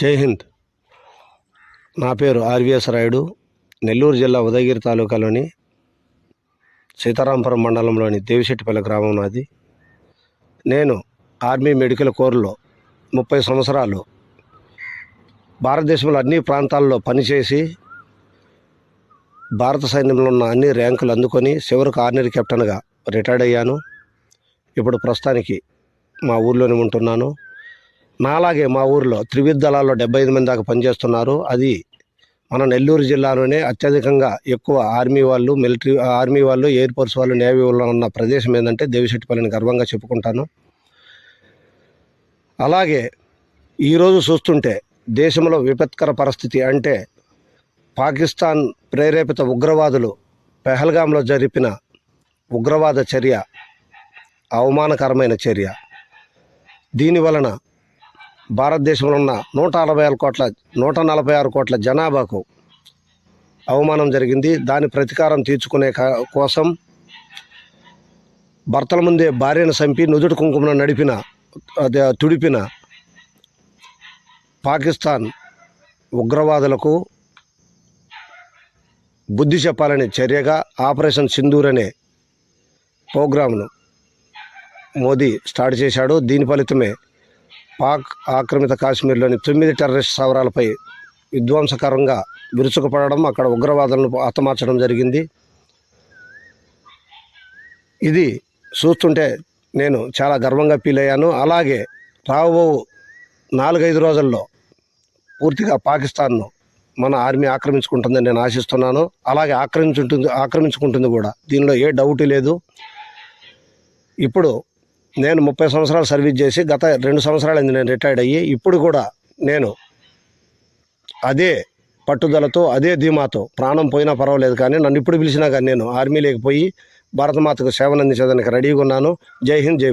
జై హింద్. నా పేరు ఆర్వీఎస్ రాయుడు. నెల్లూరు జిల్లా ఉదయగిరి తాలూకాలోని సీతారాంపురం మండలంలోని దేవిశెట్టిపల్లి గ్రామం నాది. నేను ఆర్మీ మెడికల్ కోర్లో 30 సంవత్సరాలు భారతదేశంలో అన్ని ప్రాంతాల్లో పనిచేసి భారత సైన్యంలో ఉన్న అన్ని ర్యాంకులు అందుకొని చివరికి ఆర్డినరీ కెప్టెన్గా రిటైర్డ్ అయ్యాను. ఇప్పుడు ప్రస్తుతానికి మా ఊర్లోనే ఉంటున్నాను. నాలాగే మా ఊరిలో త్రివిధ దళాల్లో 75 మంది దాకా పనిచేస్తున్నారు. అది మన నెల్లూరు జిల్లాలోనే అత్యధికంగా ఎక్కువ ఆర్మీ వాళ్ళు, ఆర్మీ వాళ్ళు, ఎయిర్ ఫోర్స్ వాళ్ళు, నేవీ వాళ్ళు ఉన్న ప్రదేశం ఏంటంటే దేవిశెట్టిపల్లిని గర్వంగా చెప్పుకుంటాను. అలాగే ఈరోజు చూస్తుంటే దేశంలో విపత్కర పరిస్థితి అంటే పాకిస్తాన్ ప్రేరేపిత ఉగ్రవాదులు పెహల్గాంలో జరిపిన ఉగ్రవాద చర్య అవమానకరమైన చర్య. దీని వలన భారతదేశంలో ఉన్న 146 కోట్ల జనాభాకు అవమానం జరిగింది. దాని ప్రతీకారం తీర్చుకునే కోసం భర్తల ముందే భార్యను చంపి నుదుటి కుంకుమను తుడిపిన పాకిస్తాన్ ఉగ్రవాదులకు బుద్ధి చెప్పాలనే చర్యగా ఆపరేషన్ సింధూర్ అనే ప్రోగ్రాంను మోదీ స్టార్ట్ చేశాడు. దీని ఫలితమే పాక్ ఆక్రమిత కాశ్మీర్లోని 9 టెర్రరిస్ట్ స్థావరాలపై విధ్వంసకరంగా విరుచుకుపడడం, అక్కడ ఉగ్రవాదులను హతమార్చడం జరిగింది. ఇది చూస్తుంటే నేను చాలా గర్వంగా ఫీల్ అయ్యాను. అలాగే రాబో 4-5 రోజుల్లో పూర్తిగా పాకిస్తాన్ను మన ఆర్మీ ఆక్రమించుకుంటుందని నేను ఆశిస్తున్నాను. అలాగే ఆక్రమించుకుంటుంది కూడా, దీనిలో ఏ డౌట్ లేదు. ఇప్పుడు నేను 30 సంవత్సరాలు సర్వీస్ చేసి గత 2 సంవత్సరాలైంది నేను రిటైర్డ్ అయ్యి. ఇప్పుడు కూడా నేను అదే పట్టుదలతో, అదే ధీమాతో, ప్రాణం పోయినా పర్వాలేదు కానీ నన్ను ఇప్పుడు పిలిచినా కానీ నేను ఆర్మీలోకి పోయి భారతమాతకు సేవనందించడానికి రెడీగా ఉన్నాను. జై హింద్, జై భారత్.